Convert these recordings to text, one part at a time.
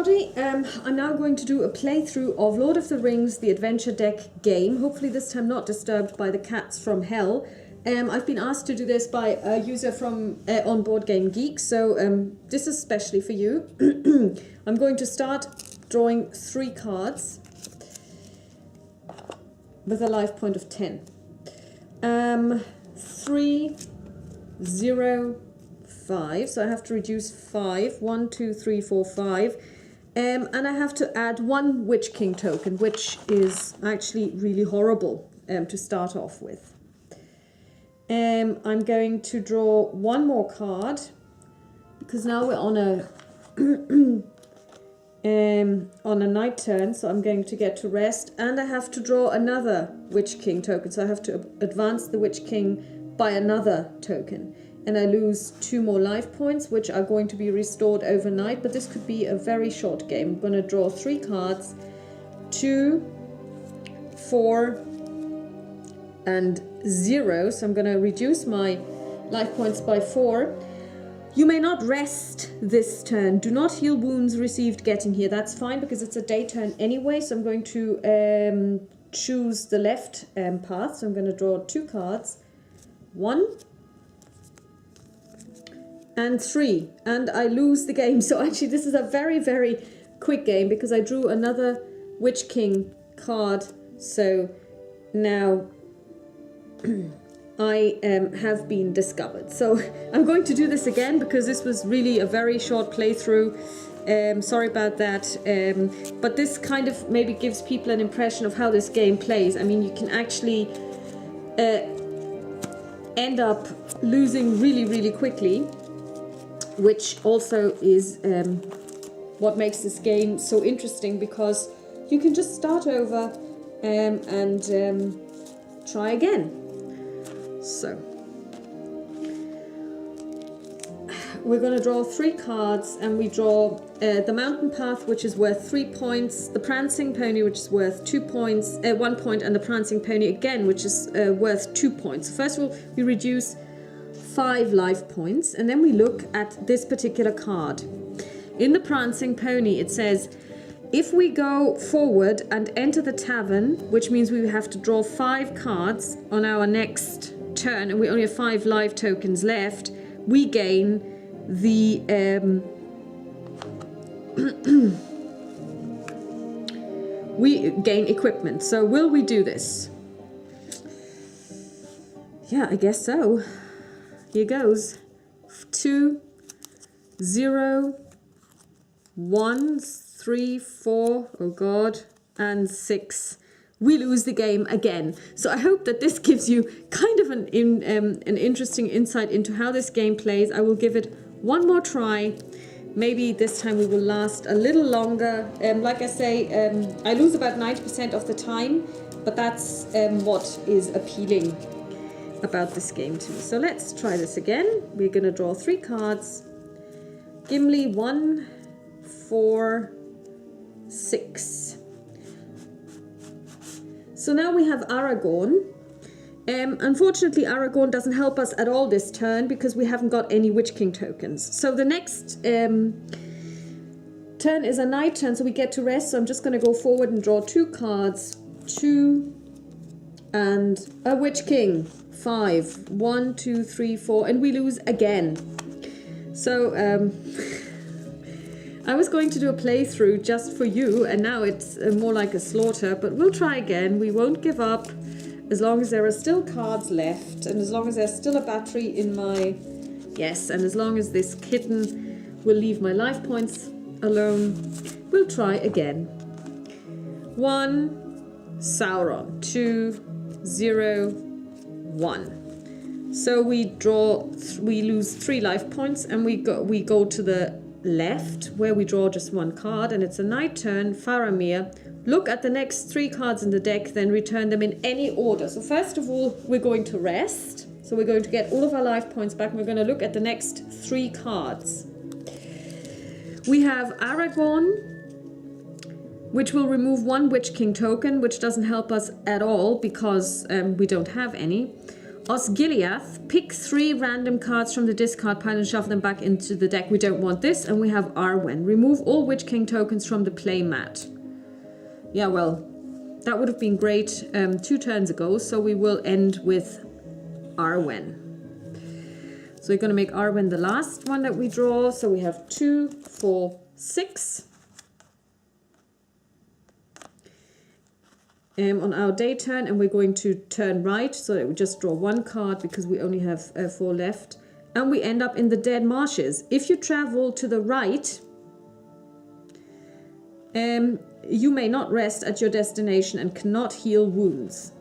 everybody. I'm now going to do a playthrough of Lord of the Rings, the Adventure Deck game. Hopefully this time not disturbed by the cats from hell. I've been asked to do this by a user from on Board Game Geek, so this is especially for you. I'm going to start drawing 3 cards with a life point of 10. 3, 0, 5, so I have to reduce 5. 1, 2, 3, 4, 5. And I have to add 1 Witch King token, which is actually really horrible to start off with. I'm going to draw 1 more card because now we're on a on a night turn, so I'm going to get to rest, and I have to draw another Witch King token, so I have to advance the Witch King by another token, and I lose 2 more life points, which are going to be restored overnight, but this could be a very short game. I'm going to draw 3 cards, 2, 4, and 0, so I'm going to reduce my life points by 4. You may not rest this turn. Do not heal wounds received getting here. That's fine because it's a day turn anyway, so I'm going to choose the left path. So I'm going to draw 2 cards, 1 and 3, and I lose the game. So actually this is a very, very quick game because I drew another Witch King card. So now I have been discovered. So I'm going to do this again because this was really a very short playthrough. Sorry about that. But this kind of maybe gives people an impression of how this game plays. I mean, you can actually end up losing really, really quickly, which also is what makes this game so interesting, because you can just start over and try again. So we're going to draw 3 cards, and we draw the Mountain Path, which is worth 3 points, the Prancing Pony, which is worth 2 points, 1 point, and the Prancing Pony again, which is worth 2 points. So first of all, we reduce 5 life points, and then we look at this particular card. In the Prancing Pony, it says, if we go forward and enter the tavern, which means we have to draw 5 cards on our next turn, and we only have 5 life tokens left, we gain the we gain equipment. So will we do this? Yeah, I guess so. Here goes. 2, 0, 1, 3, 4, oh god, and 6. We lose the game again. So I hope that this gives you kind of an interesting insight into how this game plays. I will give it 1 more try. Maybe this time we will last a little longer. Like I say, I lose about 90% of the time, but that's what is appealing about this game to me. So let's try this again. We're going to draw 3 cards. Gimli, 1, 4, 6. So now we have Aragorn. Unfortunately, Aragorn doesn't help us at all this turn because we haven't got any Witch King tokens. So the next turn is a night turn, so we get to rest. So I'm just going to go forward and draw 2 cards. 2 and a Witch King. 5. 1, 2, 3, 4, and we lose again. So I was going to do a playthrough just for you, and now it's more like a slaughter, but we'll try again. We won't give up as long as there are still cards left, and as long as there's still a battery in my... Yes, and as long as this kitten will leave my life points alone, we'll try again. 1, Sauron. 2, 0, 1. So we lose 3 life points, and we go to the left, where we draw just 1 card, and it's a night turn. Faramir. Look at the next 3 cards in the deck, then return them in any order. So first of all, we're going to rest. So we're going to get all of our life points back, and we're going to look at the next 3 cards. We have Aragorn, which will remove 1 Witch King token, which doesn't help us at all because we don't have any. Osgiliath, pick 3 random cards from the discard pile and shuffle them back into the deck. We don't want this. And we have Arwen. Remove all Witch King tokens from the play mat. Yeah, well, that would have been great 2 turns ago. So we will end with Arwen. So we're going to make Arwen the last one that we draw. So we have 2, 4, 6. On our day turn, and we're going to turn right so that we just draw 1 card because we only have 4 left, and we end up in the Dead Marshes. If you travel to the right, you may not rest at your destination and cannot heal wounds.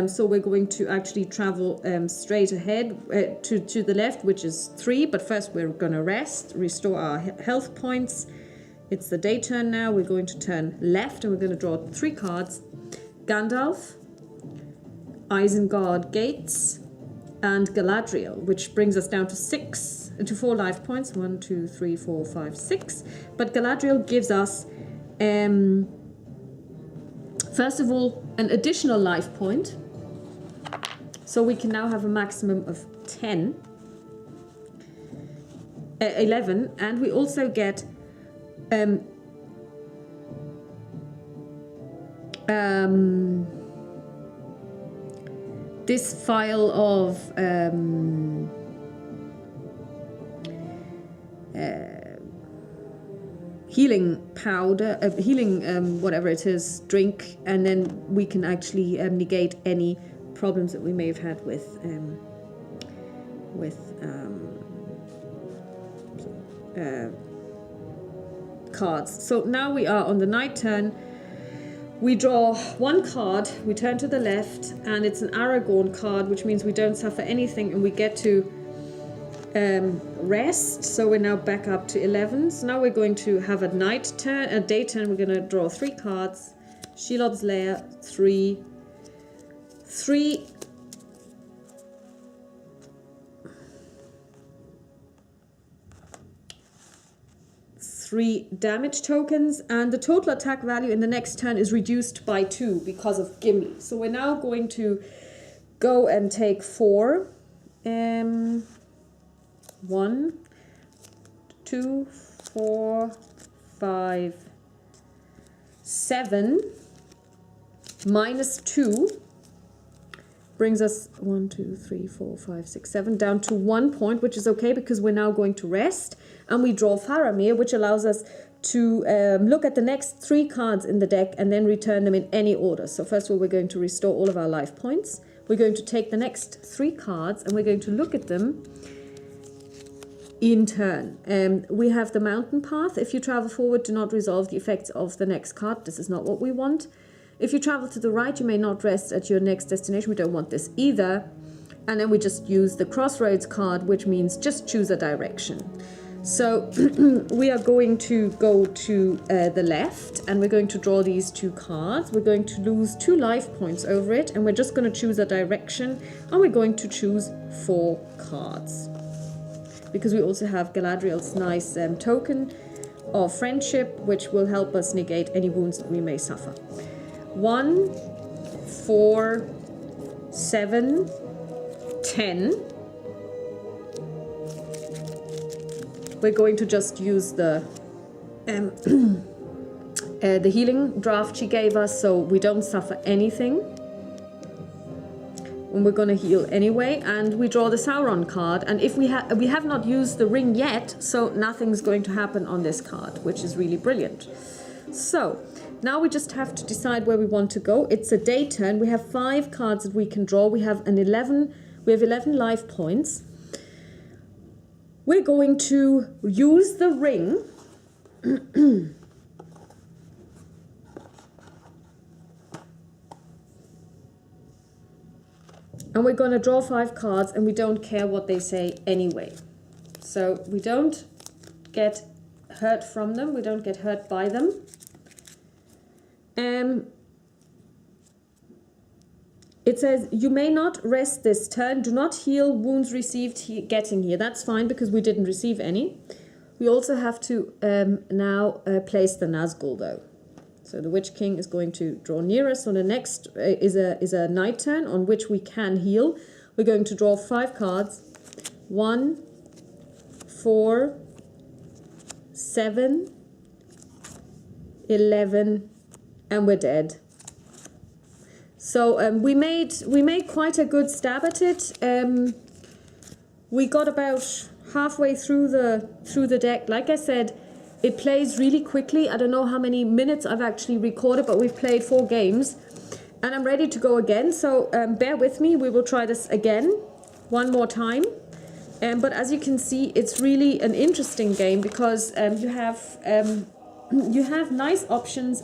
So we're going to actually travel straight ahead to the left, which is 3, but first we're going to rest, restore our health points. It's the day turn now. We're going to turn left and we're going to draw 3 cards. Gandalf, Isengard Gates, and Galadriel, which brings us down to 4 life points. 1, 2, 3, 4, 5, 6. But Galadriel gives us, first of all, an additional life point. So we can now have a maximum of 11, and we also get this file of healing powder, healing whatever it is, drink, and then we can actually negate any problems that we may have had with cards. So now we are on the night turn. We draw 1 card, we turn to the left, and it's an Aragorn card, which means we don't suffer anything, and we get to rest. So we're now back up to 11. So now we're going to have a night turn, a day turn. We're going to draw 3 cards. Shelob's Lair, 3 damage tokens, and the total attack value in the next turn is reduced by 2 because of Gimli. So we're now going to go and take 4. 1, 2, 4, 5, 7 minus 2 brings us 1, 2, 3, 4, 5, 6, 7 down to 1 point, which is okay because we're now going to rest. And we draw Faramir, which allows us to look at the next 3 cards in the deck and then return them in any order. So first of all, we're going to restore all of our life points. We're going to take the next 3 cards and we're going to look at them in turn. We have the Mountain Path. If you travel forward, do not resolve the effects of the next card. This is not what we want. If you travel to the right, you may not rest at your next destination. We don't want this either. And then we just use the Crossroads card, which means just choose a direction. So we are going to go to the left and we're going to draw these 2 cards. We're going to lose 2 life points over it, and we're just going to choose a direction, and we're going to choose 4 cards. Because we also have Galadriel's nice token of friendship, which will help us negate any wounds that we may suffer. 1, 4, 7, 10. We're going to just use the healing draft she gave us, so we don't suffer anything. And we're going to heal anyway, and we draw the Sauron card. And if we have not used the ring yet, so nothing's going to happen on this card, which is really brilliant. So now we just have to decide where we want to go. It's a day turn. We have 5 cards that we can draw. We have 11 life points. We're going to use the ring and we're going to draw 5 cards, and we don't care what they say anyway. So we don't get hurt from them. We don't get hurt by them. It says, you may not rest this turn. Do not heal wounds received getting here. That's fine because we didn't receive any. We also have to now place the Nazgul though. So the Witch King is going to draw near us. So the next is a night turn on which we can heal. We're going to draw 5 cards. 1, 4, 7, 11, and we're dead. So we made quite a good stab at it. We got about halfway through the deck. Like I said, it plays really quickly. I don't know how many minutes I've actually recorded, but we've played 4 games, and I'm ready to go again. So bear with me. We will try this again, one more time. But as you can see, it's really an interesting game because you have nice options.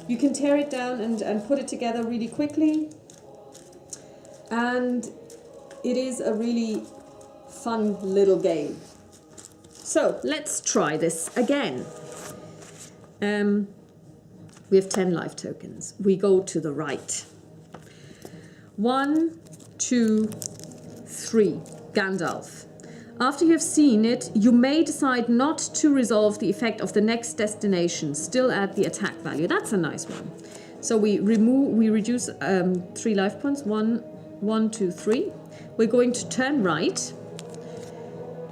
You can tear it down and put it together really quickly, and it is a really fun little game. So let's try this again. We have 10 life tokens. We go to the right. 1, 2, 3. Gandalf. After you have seen it, you may decide not to resolve the effect of the next destination, still add the attack value. That's a nice one. So we reduce 3 life points. 1, 2, 3. We're going to turn right.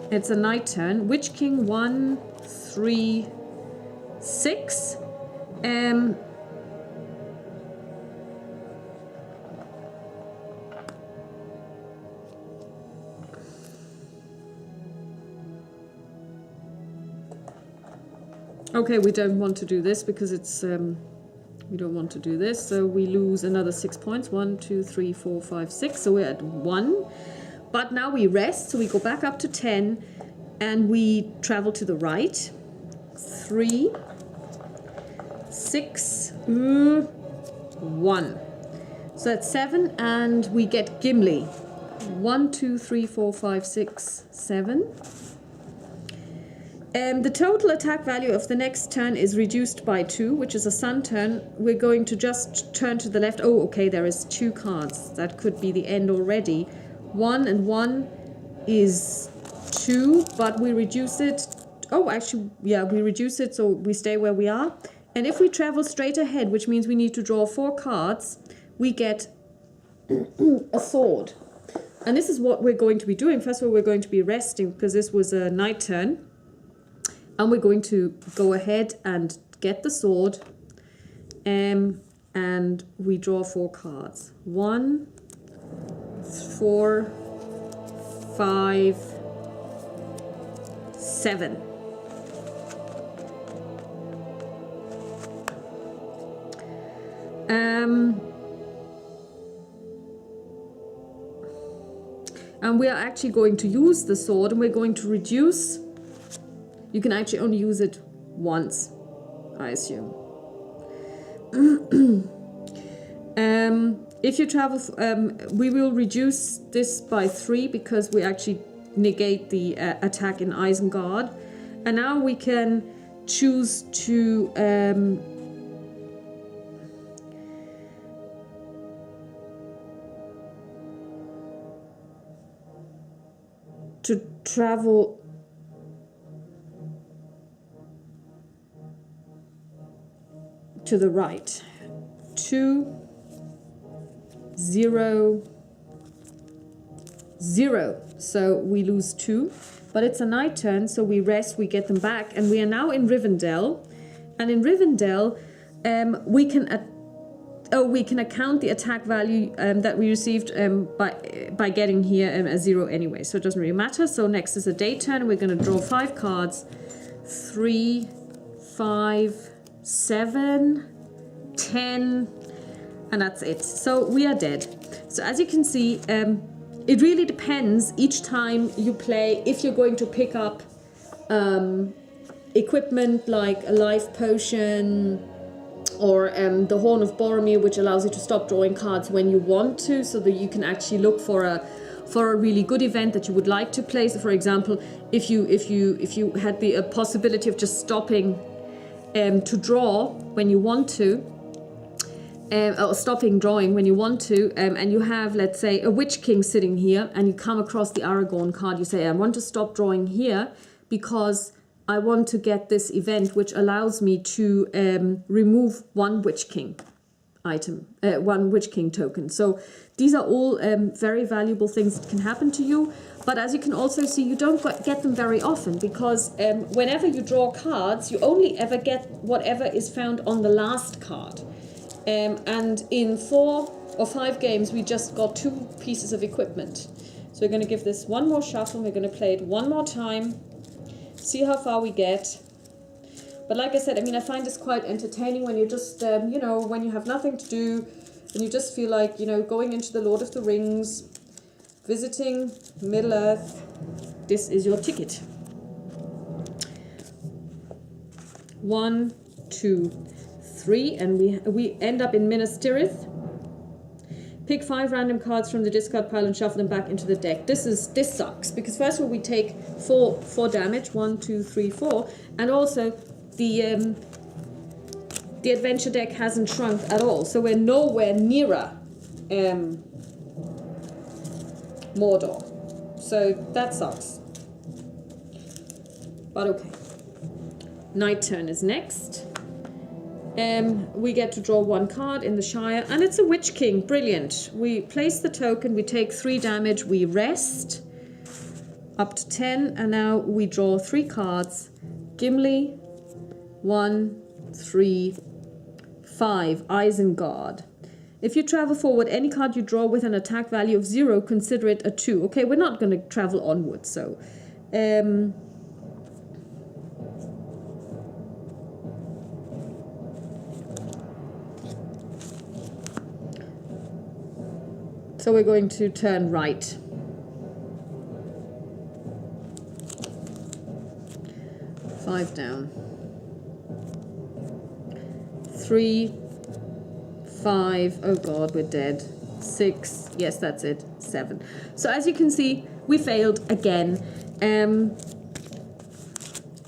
It's a night turn. Witch King 1, 3, 6. Okay, we don't want to do this because it's we don't want to do this, so we lose another 6 points. 1, 2, 3, 4, 5, 6. So we're at 1. But now we rest, so we go back up to 10 and we travel to the right. 3, 6, 1. So that's 7, and we get Gimli. 1, 2, 3, 4, 5, 6, 7. The total attack value of the next turn is reduced by 2, which is a sun turn. We're going to just turn to the left. Oh, okay, there is 2 cards. That could be the end already. 1 and 1 is 2, but we reduce it. Oh, actually, yeah, we reduce it, so we stay where we are. And if we travel straight ahead, which means we need to draw 4 cards, we get a sword. And this is what we're going to be doing. First of all, we're going to be resting because this was a night turn. And we're going to go ahead and get the sword. And we draw 4 cards. 1, 4, 5, 7. And we are actually going to use the sword, and we're going to reduce. You can actually only use it once, I assume. If you travel, we will reduce this by 3 because we actually negate the attack in Isengard. And now we can choose to travel to the right. 2, 0, 0. So we lose 2, but it's a night turn, so we rest, we get them back, and we are now in Rivendell. And in Rivendell, we can account the attack value that we received by getting here a 0 anyway, so it doesn't really matter. So next is a day turn. We're going to draw 5 cards. 3, 5, 7, 10, and that's it. So we are dead. So as you can see, it really depends each time you play if you're going to pick up equipment like a life potion or the Horn of Boromir, which allows you to stop drawing cards when you want to, so that you can actually look for a really good event that you would like to play. So for example, if you had the possibility of just stopping to draw when you want to, or stopping drawing when you want to, and you have, let's say, a Witch King sitting here, and you come across the Aragorn card, you say, I want to stop drawing here because I want to get this event which allows me to remove 1 Witch King. item, one Witch King token. So these are all very valuable things that can happen to you. But as you can also see, you don't get them very often, because whenever you draw cards, you only ever get whatever is found on the last card. And in 4 or 5 games, we just got 2 pieces of equipment. So we're going to give this one more shuffle. We're going to play it one more time, see how far we get. But like I said, I mean, I find this quite entertaining when you're just, you know, when you have nothing to do and you just feel like, you know, going into the Lord of the Rings, visiting Middle Earth. This is your ticket. 1, 2, 3, and we end up in Minas Tirith. Pick 5 random cards from the discard pile and shuffle them back into the deck. This sucks, because first of all we take 4 damage, 1, 2, 3, 4, and also the adventure deck hasn't shrunk at all, so we're nowhere nearer Mordor. So that sucks. But okay. Night turn is next. We get to draw 1 card in the Shire, and it's a Witch King. Brilliant. We place the token, we take 3 damage, we rest up to 10, and now we draw 3 cards. Gimli, 1, 3, 5, Isengard. If you travel forward, any card you draw with an attack value of 0, consider it a 2. Okay, we're not going to travel onward, so... So we're going to turn right. 5 down. 3, 5, oh god, we're dead. 6, yes, that's it. 7. So as you can see, we failed again.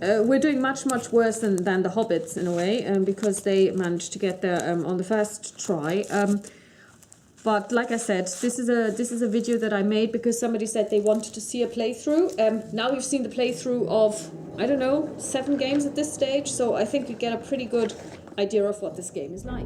We're doing much worse than the Hobbits in a way, because they managed to get there on the first try. But like I said, this is a video that I made because somebody said they wanted to see a playthrough. Now we've seen the playthrough of, I don't know, 7 games at this stage, so I think you get a pretty good idea of what this game is like.